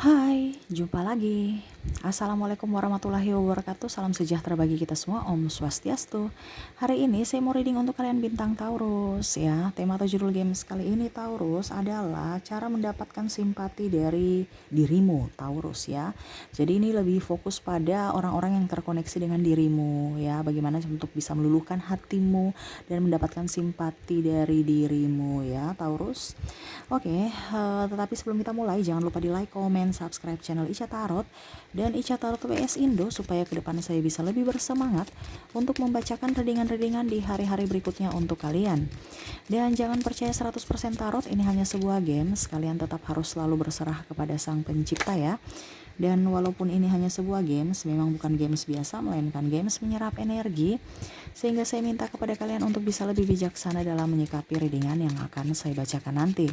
Hai, jumpa lagi. Assalamualaikum warahmatullahi wabarakatuh. Salam sejahtera bagi kita semua. Om Swastiastu. Hari ini saya mau reading untuk kalian bintang Taurus ya. Tema atau judul games kali ini Taurus adalah cara mendapatkan simpati dari dirimu, Taurus ya. Jadi ini lebih fokus pada orang-orang yang terkoneksi dengan dirimu ya. Bagaimana untuk bisa meluluhkan hatimu dan mendapatkan simpati dari dirimu ya, Taurus. Oke, tetapi sebelum kita mulai jangan lupa di like, comment, subscribe channel Ica Tarot dan Ica Tarot WS Indo supaya kedepannya saya bisa lebih bersemangat untuk membacakan readingan-readingan di hari-hari berikutnya untuk kalian. Dan jangan percaya 100% tarot, ini hanya sebuah games, kalian tetap harus selalu berserah kepada sang pencipta ya. Dan walaupun ini hanya sebuah games, memang bukan games biasa, melainkan games menyerap energi, sehingga saya minta kepada kalian untuk bisa lebih bijaksana dalam menyikapi readingan yang akan saya bacakan nanti.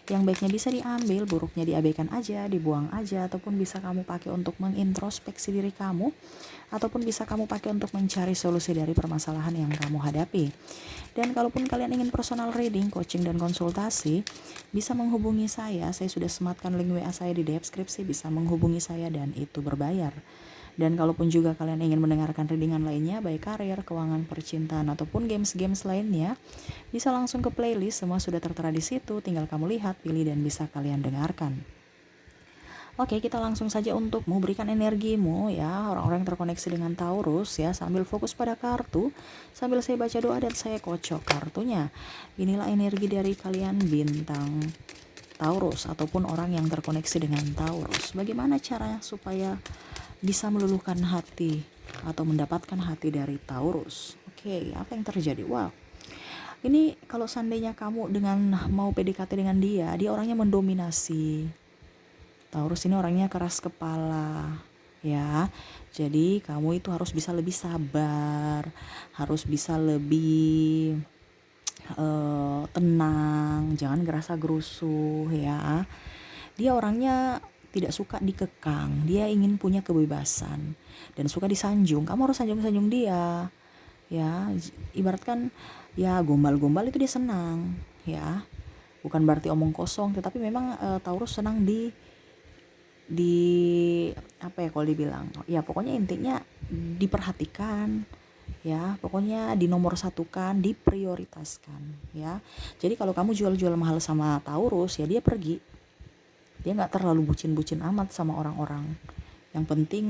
Yang baiknya bisa diambil, buruknya diabaikan aja, dibuang aja, ataupun bisa kamu pakai untuk mengintrospeksi diri kamu, ataupun bisa kamu pakai untuk mencari solusi dari permasalahan yang kamu hadapi. Dan kalaupun kalian ingin personal reading, coaching, dan konsultasi, bisa menghubungi saya sudah sematkan link WA saya di deskripsi, bisa menghubungi saya dan itu berbayar. Dan kalaupun juga kalian ingin mendengarkan readingan lainnya, baik karir, keuangan, percintaan, ataupun games-games lainnya, bisa langsung ke playlist, semua sudah tertera di situ, tinggal kamu lihat, pilih, dan bisa kalian dengarkan. Oke, kita langsung saja untuk memberikan energimu ya, orang-orang yang terkoneksi dengan Taurus ya, sambil fokus pada kartu, sambil saya baca doa dan saya kocok kartunya. Inilah energi dari kalian bintang Taurus ataupun orang yang terkoneksi dengan Taurus. Bagaimana caranya supaya bisa meluluhkan hati atau mendapatkan hati dari Taurus? Oke, apa yang terjadi? Wow. Ini kalau seandainya kamu dengan mau PDKT dengan dia orangnya mendominasi. Taurus ini orangnya keras kepala ya. Jadi kamu itu harus bisa lebih sabar, harus bisa lebih tenang, jangan gerasa gerusuh ya. Dia orangnya tidak suka dikekang, dia ingin punya kebebasan dan suka disanjung. Kamu harus sanjung-sanjung dia ya. Ibaratkan ya, gombal-gombal itu dia senang ya. Bukan berarti omong kosong, tetapi memang Taurus senang di apa ya, kalau dibilang ya, pokoknya intinya diperhatikan ya, pokoknya dinomorsatukan, diprioritaskan ya. Jadi kalau kamu jual-jual mahal sama Taurus ya, dia pergi, dia nggak terlalu bucin-bucin amat sama orang-orang. Yang penting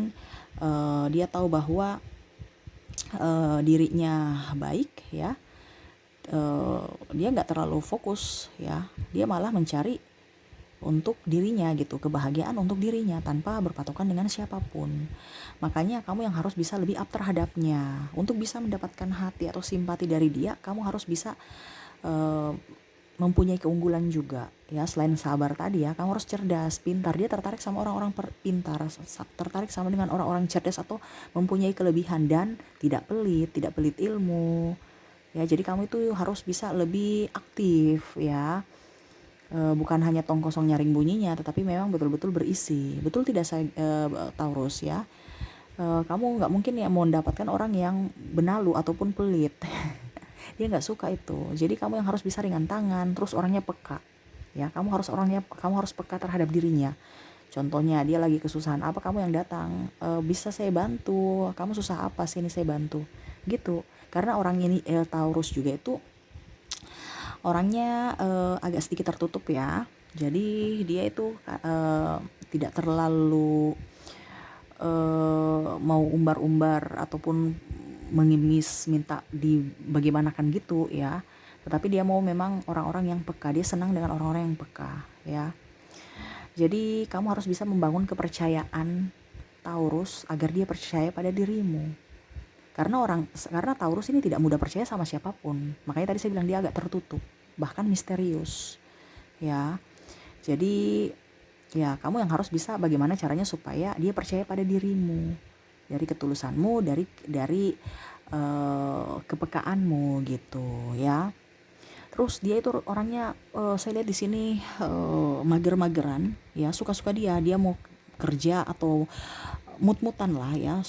dia tahu bahwa dirinya baik ya. Dia nggak terlalu fokus ya, dia malah mencari untuk dirinya gitu, kebahagiaan untuk dirinya tanpa berpatokan dengan siapapun. Makanya kamu yang harus bisa lebih up terhadapnya. Untuk bisa mendapatkan hati atau simpati dari dia, kamu harus bisa mempunyai keunggulan juga ya. Selain sabar tadi ya, kamu harus cerdas, pintar. Dia tertarik sama orang-orang pintar, tertarik sama dengan orang-orang cerdas atau mempunyai kelebihan dan tidak pelit ilmu ya. Jadi kamu itu harus bisa lebih aktif ya. Bukan hanya tong kosong nyaring bunyinya, tetapi memang betul-betul berisi. Betul tidak saya Taurus ya? Kamu nggak mungkin ya mau mendapatkan orang yang benalu ataupun pelit. Dia nggak suka itu. Jadi kamu yang harus bisa ringan tangan, terus orangnya peka. Ya, kamu harus peka terhadap dirinya. Contohnya dia lagi kesusahan apa, kamu yang datang, bisa saya bantu. Kamu susah apa sih, ini saya bantu. Gitu. Karena orang ini Taurus juga itu orangnya agak sedikit tertutup ya. Jadi dia itu tidak terlalu mau umbar-umbar ataupun mengemis minta dibagaimanakan gitu ya. Tetapi dia mau memang orang-orang yang peka. Dia senang dengan orang-orang yang peka ya. Jadi kamu harus bisa membangun kepercayaan Taurus agar dia percaya pada dirimu. Karena Taurus ini tidak mudah percaya sama siapapun. Makanya tadi saya bilang dia agak tertutup, bahkan misterius. Ya. Jadi ya, kamu yang harus bisa bagaimana caranya supaya dia percaya pada dirimu. Dari ketulusanmu, dari kepekaanmu gitu ya. Terus dia itu orangnya saya lihat di sini mager-mageran ya, suka-suka dia mau kerja atau mut-mutan lah ya,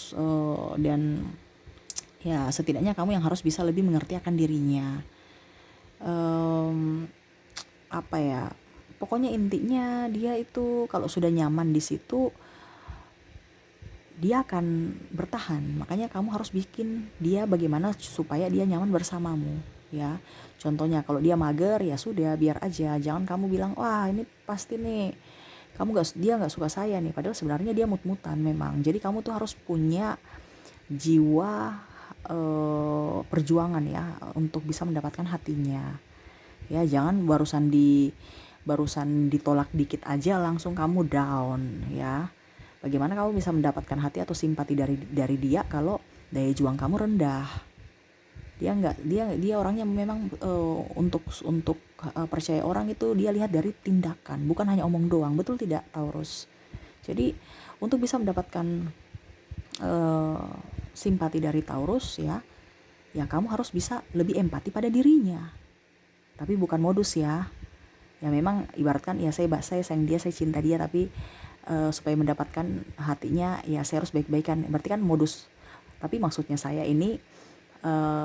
dan ya setidaknya kamu yang harus bisa lebih mengerti akan dirinya. Apa ya, Pokoknya intinya dia itu kalau sudah nyaman di situ dia akan bertahan. Makanya kamu harus bikin dia bagaimana supaya dia nyaman bersamamu, ya. Contohnya kalau dia mager, ya sudah biar aja. Jangan kamu bilang, wah ini pasti nih dia nggak suka saya nih. Padahal sebenarnya dia mut-mutan memang. Jadi kamu tuh harus punya jiwa perjuangan ya untuk bisa mendapatkan hatinya. Ya jangan barusan ditolak dikit aja langsung kamu down ya. Bagaimana kamu bisa mendapatkan hati atau simpati dari dia kalau daya juang kamu rendah? Dia orangnya memang percaya orang itu dia lihat dari tindakan, bukan hanya omong doang. Betul tidak, Taurus? Jadi untuk bisa mendapatkan simpati dari Taurus ya kamu harus bisa lebih empati pada dirinya. Tapi bukan modus ya. Ya memang ibaratkan ya saya sayang dia, saya cinta dia, tapi supaya mendapatkan hatinya ya saya harus baik-baikan. Berarti kan modus. Tapi maksudnya saya ini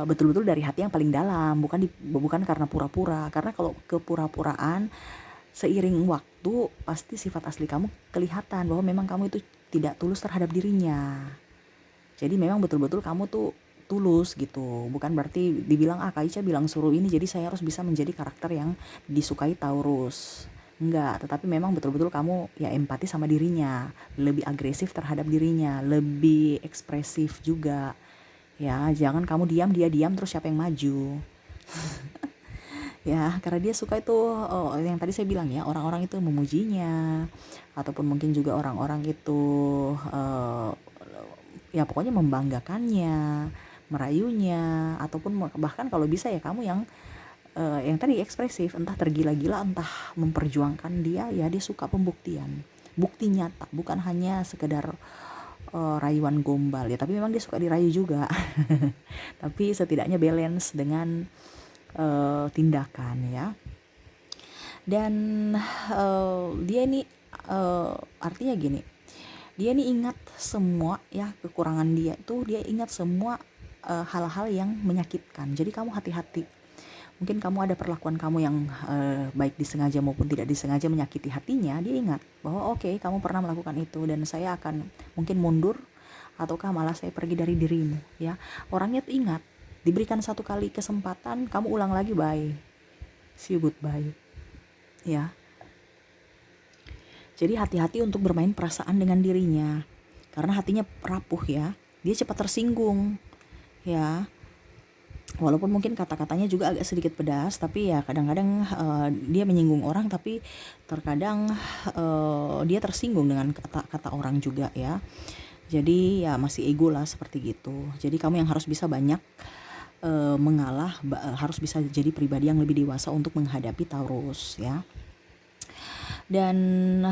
betul-betul dari hati yang paling dalam, bukan karena pura-pura. Karena kalau kepura-puraan seiring waktu pasti sifat asli kamu kelihatan bahwa memang kamu itu tidak tulus terhadap dirinya. Jadi memang betul-betul kamu tuh tulus gitu. Bukan berarti dibilang Kak Ica bilang suruh ini jadi saya harus bisa menjadi karakter yang disukai Taurus. Enggak, tetapi memang betul-betul kamu ya empati sama dirinya, lebih agresif terhadap dirinya, lebih ekspresif juga. Ya, jangan kamu diam, dia diam terus siapa yang maju. Ya, karena dia suka itu yang tadi saya bilang ya, orang-orang itu memujinya ataupun mungkin juga orang-orang itu ya pokoknya membanggakannya, merayunya, ataupun bahkan kalau bisa ya kamu yang tadi ekspresif, entah tergila-gila, entah memperjuangkan dia, ya dia suka pembuktian, bukti nyata, bukan hanya sekedar rayuan gombal ya, tapi memang dia suka dirayu juga. Tapi setidaknya balance dengan tindakan ya. Dan dia ini artinya gini, dia ini ingat semua ya kekurangan dia tuh, dia ingat semua hal-hal yang menyakitkan. Jadi kamu hati-hati. Mungkin kamu ada perlakuan kamu yang baik disengaja maupun tidak disengaja menyakiti hatinya. Dia ingat bahwa oke, kamu pernah melakukan itu dan saya akan mungkin mundur ataukah malah saya pergi dari dirimu ya. Orangnya tuh ingat, diberikan satu kali kesempatan kamu ulang lagi, bye, see you, goodbye ya. Jadi hati-hati untuk bermain perasaan dengan dirinya, karena hatinya rapuh ya. Dia cepat tersinggung ya. Walaupun mungkin kata-katanya juga agak sedikit pedas, tapi ya kadang-kadang dia menyinggung orang, tapi terkadang dia tersinggung dengan kata-kata orang juga ya. Jadi ya masih ego lah seperti gitu. Jadi kamu yang harus bisa banyak mengalah, harus bisa jadi pribadi yang lebih dewasa untuk menghadapi Taurus ya. Dan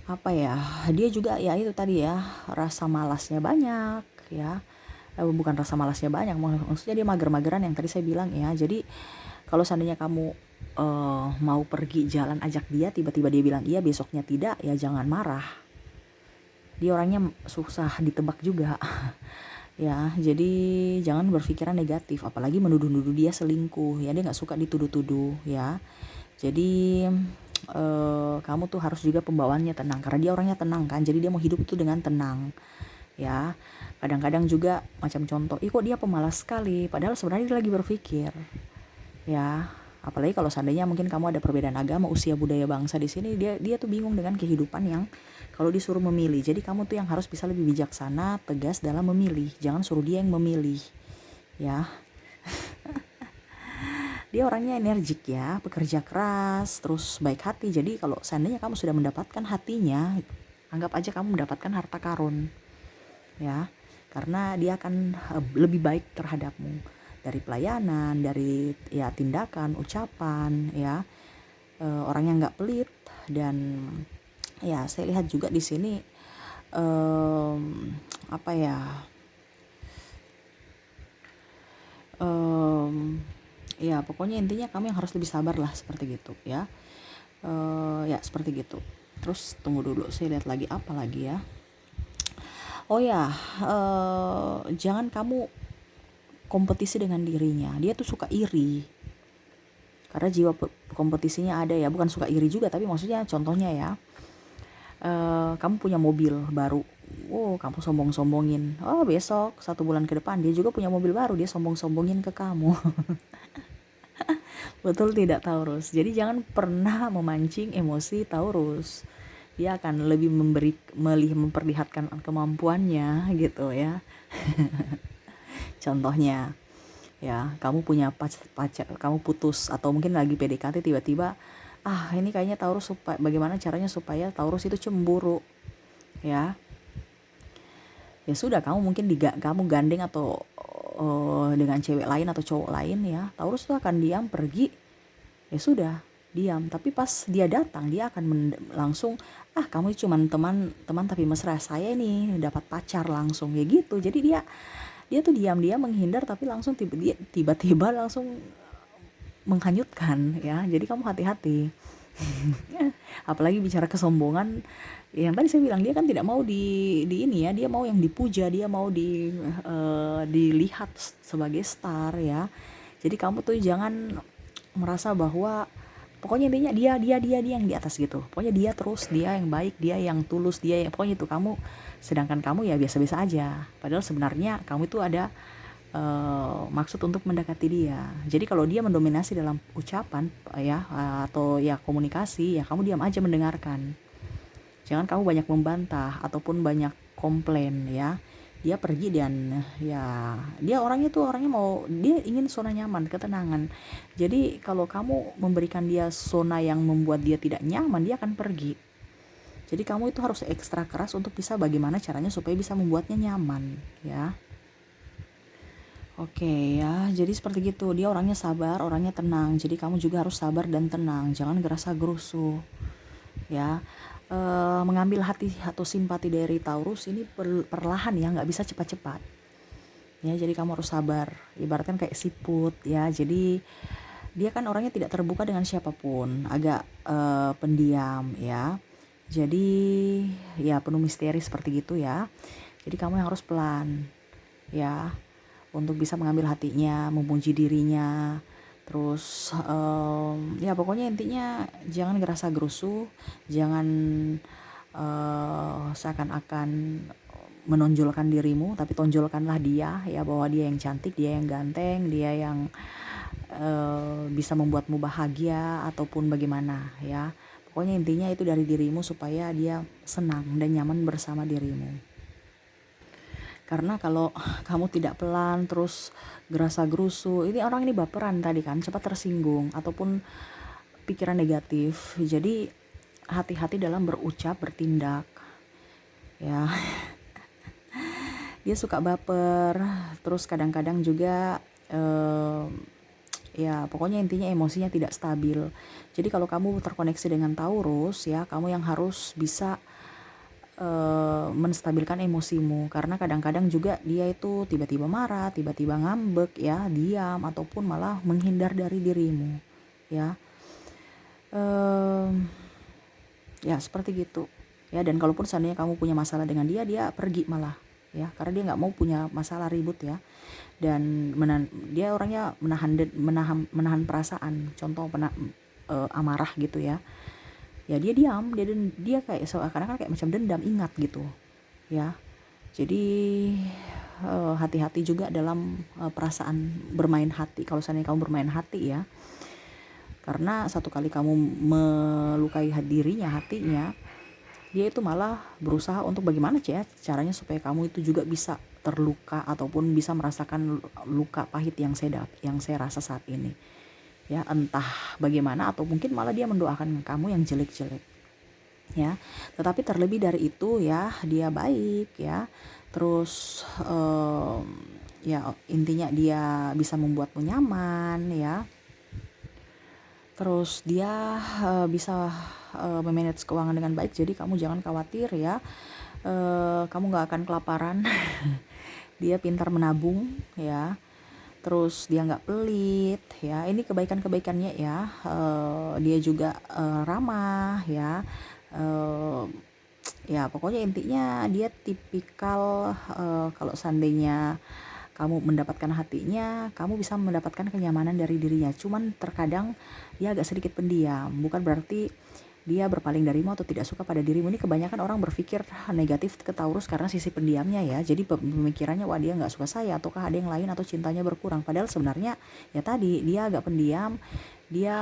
apa ya, dia juga ya itu tadi ya, rasa malasnya banyak ya. Bukan rasa malasnya banyak, maksudnya dia mager-mageran yang tadi saya bilang ya. Jadi kalau seandainya kamu mau pergi jalan ajak dia, tiba-tiba dia bilang iya besoknya tidak, ya jangan marah. Dia orangnya susah ditebak juga. Ya, jadi jangan berpikiran negatif, apalagi menuduh-nuduh dia selingkuh ya. Dia nggak suka dituduh-tuduh ya. Jadi kamu tuh harus juga pembawaannya tenang, karena dia orangnya tenang kan, jadi dia mau hidup itu dengan tenang ya. Kadang-kadang juga macam contoh, kok dia pemalas sekali, padahal sebenarnya dia lagi berpikir ya. Apalagi kalau seandainya mungkin kamu ada perbedaan agama, usia, budaya, bangsa di sini, dia tuh bingung dengan kehidupan yang kalau disuruh memilih. Jadi kamu tuh yang harus bisa lebih bijaksana, tegas dalam memilih, jangan suruh dia yang memilih ya. Dia orangnya energik ya, pekerja keras, terus baik hati. Jadi kalau seandainya kamu sudah mendapatkan hatinya, anggap aja kamu mendapatkan harta karun ya. Karena dia akan lebih baik terhadapmu dari pelayanan, dari ya tindakan, ucapan ya. Orang yang nggak pelit. Dan ya saya lihat juga di sini apa ya, ya pokoknya intinya kamu yang harus lebih sabar lah seperti gitu ya. Ya seperti gitu. Terus tunggu dulu, saya lihat lagi apa lagi ya. Oh ya, jangan kamu kompetisi dengan dirinya. Dia tuh suka iri. karena jiwa kompetisinya ada ya, bukan suka iri juga, tapi maksudnya contohnya ya, kamu punya mobil baru, kamu sombong-sombongin, besok 1 bulan ke depan dia juga punya mobil baru, dia sombong-sombongin ke kamu. Betul tidak Taurus? Jadi jangan pernah memancing emosi Taurus. Dia akan lebih memperlihatkan kemampuannya gitu ya. Contohnya ya, kamu punya pacar, kamu putus atau mungkin lagi PDKT, tiba-tiba ini kayaknya Taurus, bagaimana caranya supaya Taurus itu cemburu ya. Ya sudah, kamu mungkin kamu gandeng atau dengan cewek lain atau cowok lain ya, Taurus tuh akan diam pergi, ya sudah diam. Tapi pas dia datang, dia akan langsung, kamu cuma teman tapi mesra, saya ini dapat pacar langsung ya gitu. Jadi dia tuh diam, dia menghindar, tapi langsung tiba-tiba langsung menghanyutkan ya. Jadi kamu hati-hati. Apalagi bicara kesombongan, yang tadi saya bilang, dia kan tidak mau di ini ya, dia mau yang dipuja, dia mau dilihat sebagai star ya. Jadi kamu tuh jangan merasa bahwa pokoknya intinya dia yang di atas gitu, pokoknya dia terus, dia yang baik, dia yang tulus, dia yang pokoknya itu kamu, sedangkan kamu ya biasa-biasa aja, padahal sebenarnya kamu itu ada maksud untuk mendekati dia. Jadi kalau dia mendominasi dalam ucapan ya, atau ya komunikasi, ya kamu diam aja mendengarkan. Jangan kamu banyak membantah ataupun banyak komplain ya. Dia pergi dan ya dia orangnya dia ingin zona nyaman, ketenangan. Jadi kalau kamu memberikan dia zona yang membuat dia tidak nyaman, dia akan pergi. Jadi kamu itu harus ekstra keras untuk bisa bagaimana caranya supaya bisa membuatnya nyaman ya. Oke ya, jadi seperti gitu. Dia orangnya sabar, orangnya tenang. Jadi kamu juga harus sabar dan tenang. Jangan gerasa gerusu ya. Mengambil hati atau simpati dari Taurus ini perlahan ya, nggak bisa cepat-cepat. Ya, jadi kamu harus sabar. Ibaratkan kayak siput ya. Jadi dia kan orangnya tidak terbuka dengan siapapun, agak pendiam ya. Jadi ya penuh misteri seperti gitu ya. Jadi kamu yang harus pelan ya, untuk bisa mengambil hatinya, memuji dirinya. Terus ya pokoknya intinya jangan gerasa gerusu, jangan seakan-akan menonjolkan dirimu, tapi tonjolkanlah dia ya, bahwa dia yang cantik, dia yang ganteng, dia yang bisa membuatmu bahagia ataupun bagaimana ya. Pokoknya intinya itu dari dirimu supaya dia senang dan nyaman bersama dirimu. Karena kalau kamu tidak pelan, terus gerasa gerusu, ini orang ini baperan tadi kan, cepat tersinggung ataupun pikiran negatif. Jadi hati-hati dalam berucap, bertindak ya. Dia suka baper, terus kadang-kadang juga ya pokoknya intinya emosinya tidak stabil. Jadi kalau kamu terkoneksi dengan Taurus ya, kamu yang harus bisa menstabilkan emosimu, karena kadang-kadang juga dia itu tiba-tiba marah, tiba-tiba ngambek ya, diam ataupun malah menghindar dari dirimu ya. Ya seperti gitu ya. Dan kalaupun seandainya kamu punya masalah dengan dia, dia pergi malah ya, karena dia nggak mau punya masalah ribut ya. Dan dia orangnya menahan perasaan, contoh amarah gitu ya. Ya dia diam, dia kayak seakan-akan kayak macam dendam, ingat gitu ya. Jadi hati-hati juga dalam perasaan bermain hati, kalau seandainya kamu bermain hati ya. Karena satu kali kamu melukai hatinya, dia itu malah berusaha untuk bagaimana caranya supaya kamu itu juga bisa terluka ataupun bisa merasakan luka pahit yang saya rasa saat ini ya, entah bagaimana, atau mungkin malah dia mendoakan kamu yang jelek-jelek ya. Tetapi terlebih dari itu ya, dia baik ya. Terus ya intinya dia bisa membuatmu nyaman ya. Terus dia bisa memanage keuangan dengan baik. Jadi kamu jangan khawatir ya, kamu gak akan kelaparan. Dia pintar menabung ya. Terus dia nggak pelit ya, ini kebaikannya ya. Dia juga ramah ya. Ya pokoknya intinya dia tipikal, kalau seandainya kamu mendapatkan hatinya, kamu bisa mendapatkan kenyamanan dari dirinya. Cuman terkadang dia agak sedikit pendiam, bukan berarti dia berpaling darimu atau tidak suka pada dirimu. Ini kebanyakan orang berpikir negatif ke Taurus karena sisi pendiamnya ya. Jadi pemikirannya wah dia nggak suka saya, ataukah ada yang lain, atau cintanya berkurang. Padahal sebenarnya ya tadi dia agak pendiam, dia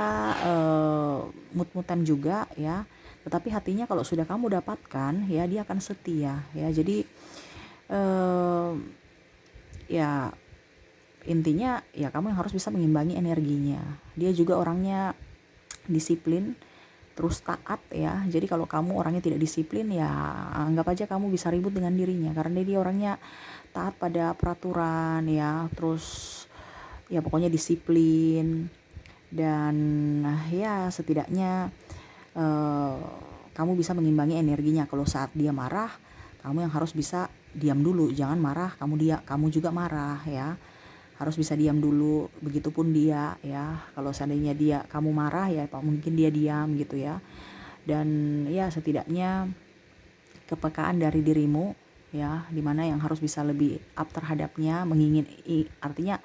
mut-mutan juga ya. Tetapi hatinya kalau sudah kamu dapatkan ya dia akan setia ya. Jadi ya intinya ya kamu yang harus bisa mengimbangi energinya. Dia juga orangnya disiplin, terus taat ya. Jadi kalau kamu orangnya tidak disiplin ya anggap aja kamu bisa ribut dengan dirinya, karena dia orangnya taat pada peraturan ya, terus ya pokoknya disiplin. Dan ya setidaknya kamu bisa mengimbangi energinya. Kalau saat dia marah, kamu yang harus bisa diam dulu, jangan marah kamu juga marah ya, harus bisa diam dulu. Begitupun dia ya, kalau seandainya kamu marah ya mungkin dia diam gitu ya. Dan ya setidaknya kepekaan dari dirimu ya, dimana yang harus bisa lebih up terhadapnya, artinya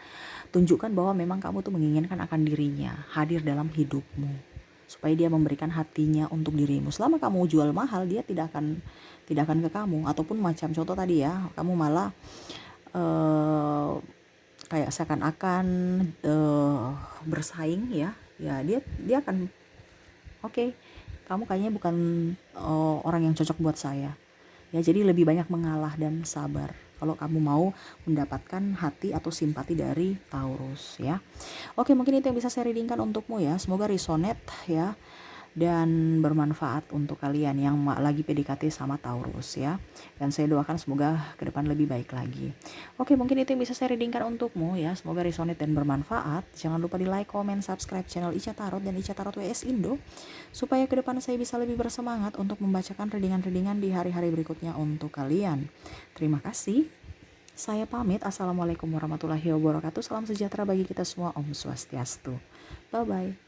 tunjukkan bahwa memang kamu tuh menginginkan akan dirinya hadir dalam hidupmu, supaya dia memberikan hatinya untuk dirimu. Selama kamu jual mahal, dia tidak akan ke kamu. Ataupun macam contoh tadi ya, kamu malah kayak seakan-akan bersaing ya dia akan oke, kamu kayaknya bukan orang yang cocok buat saya ya. Jadi lebih banyak mengalah dan sabar kalau kamu mau mendapatkan hati atau simpati dari Taurus ya. Oke, mungkin itu yang bisa saya readingkan untukmu ya. Semoga resonate ya dan bermanfaat untuk kalian yang lagi PDKT sama Taurus ya. Dan saya doakan semoga ke depan lebih baik lagi. Oke, mungkin itu yang bisa saya readingkan untukmu ya. Semoga resonate dan bermanfaat. Jangan lupa di like, comment, subscribe channel Ica Tarot dan Ica Tarot WS Indo, supaya ke depan saya bisa lebih bersemangat untuk membacakan readingan-readingan di hari-hari berikutnya untuk kalian. Terima kasih. Saya pamit. Assalamualaikum warahmatullahi wabarakatuh. Salam sejahtera bagi kita semua. Om Swastiastu. Bye-bye.